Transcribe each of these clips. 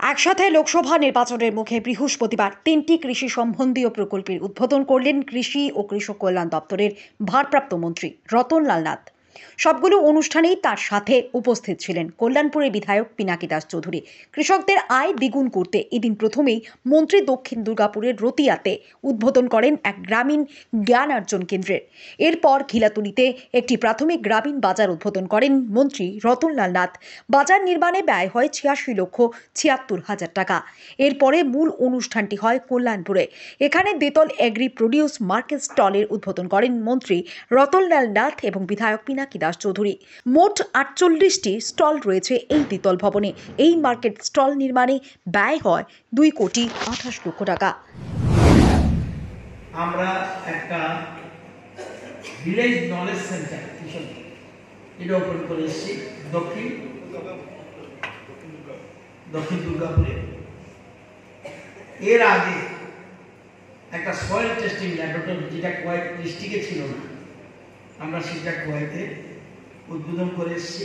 একসাথে লোকসভা নির্বাচনের মুখে বৃহস্পতিবার ৩টি কৃষি সম্বন্ধীয় প্রকল্পের উদ্বোধন করলেন কৃষি ও কৃষক কল্যাণ দপ্তরের ভারপ্রাপ্ত মন্ত্রী রতনলাল নাথ। সবগুলো অনুষ্ঠানেই তার সাথে উপস্থিত ছিলেন কল্যাণপুরের বিধায়ক পিনাকি দাস চৌধুরী। কৃষকদের আয় দ্বিগুণ করতে এদিন প্রথমেই মন্ত্রী দক্ষিণ দুর্গাপুরের রতিয়াতে উদ্বোধন করেন এক গ্রামীণ জ্ঞানার্জন কেন্দ্রের। এরপর ঘিলাতুলিতে একটি প্রাথমিক গ্রামীণ বাজার উদ্বোধন করেন মন্ত্রী রতনলাল নাথ। বাজার নির্মাণে ব্যয় হয় ৮৬,৭৬,০০০ টাকা। এরপরে মূল অনুষ্ঠানটি হয় কল্যাণপুরে। এখানে বেতল এগ্রি প্রডিউস মার্কেট স্টলের উদ্বোধন করেন মন্ত্রী রতনলাল নাথ এবং বিধায়ক পিনাকি দাস চৌধুরী। মোট ৪৮টি স্টল রয়েছে এই দ্বিতল ভবনে। এই মার্কেট স্টল নির্মাণে ব্যয় হয় ২,২৮,০০,০০০ টাকা। আমরা একটা ভিলেজ নলেজ সেন্টার এটা ওপেন করে এসেছি দক্ষিণ দুর্গাপুরে। এর আগে একটা সয়েল টেস্টিং ল্যাবরেটরি, যেটা কোয়েট ডিস্ট্রিক্টে ছিল না, আমরা সেটা কোয়েতে উদ্বোধন করে এসেছি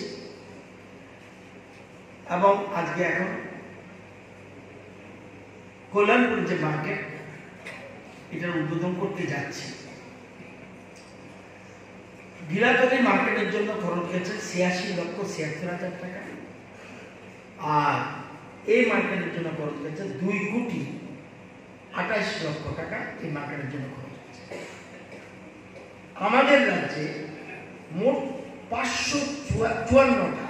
এবং আজকে এখন কল্যাণপুর যে মার্কেট, এটার উদ্বোধন করতে যাচ্ছি। ঘিলাতুলি মার্কেটের জন্য খরচ হয়েছে ৮৬,৭৬,০০০ টাকা, আর এই মার্কেটের জন্য খরচ হয়েছে ২,২৮,০০,০০০ টাকা। এই মার্কেটের জন্য খরচ হয়েছে। আমাদের রাজ্যে মোট ৫৫৪টা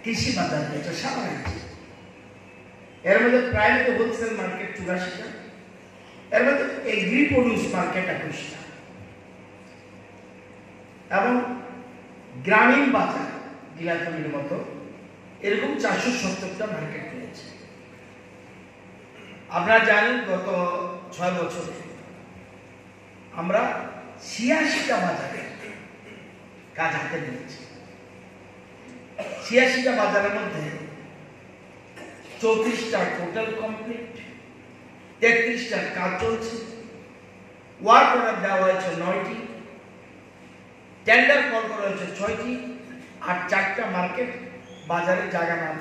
কৃষি বাজার রয়েছে সারা রাজ্যে। এর মধ্যে প্রাইভেট হোলসেল মার্কেট ৮৪টা, এর মধ্যে এগ্রি প্রডিউস মার্কেট ২১টা এবং গ্রামীণ বাজার ঘিলাতুলির মতো এরকম ৪৭০টা মার্কেট রয়েছে। আপনারা জানেন গত ৬ বছরে আমরা ৮৬টা বাজারে কাজ হাতে নিয়েছি। ৮৬টা বাজারের মধ্যে ৩৪টা টোটাল কমপ্লিট, ৩৩টার কাজ চলছে, ওয়ার্ক অর্ডার দেওয়া হয়েছে ৯টি, টেন্ডার কল করা হয়েছে ৬টি, আর ৪টা মার্কেট বাজারে জায়গা না থাকে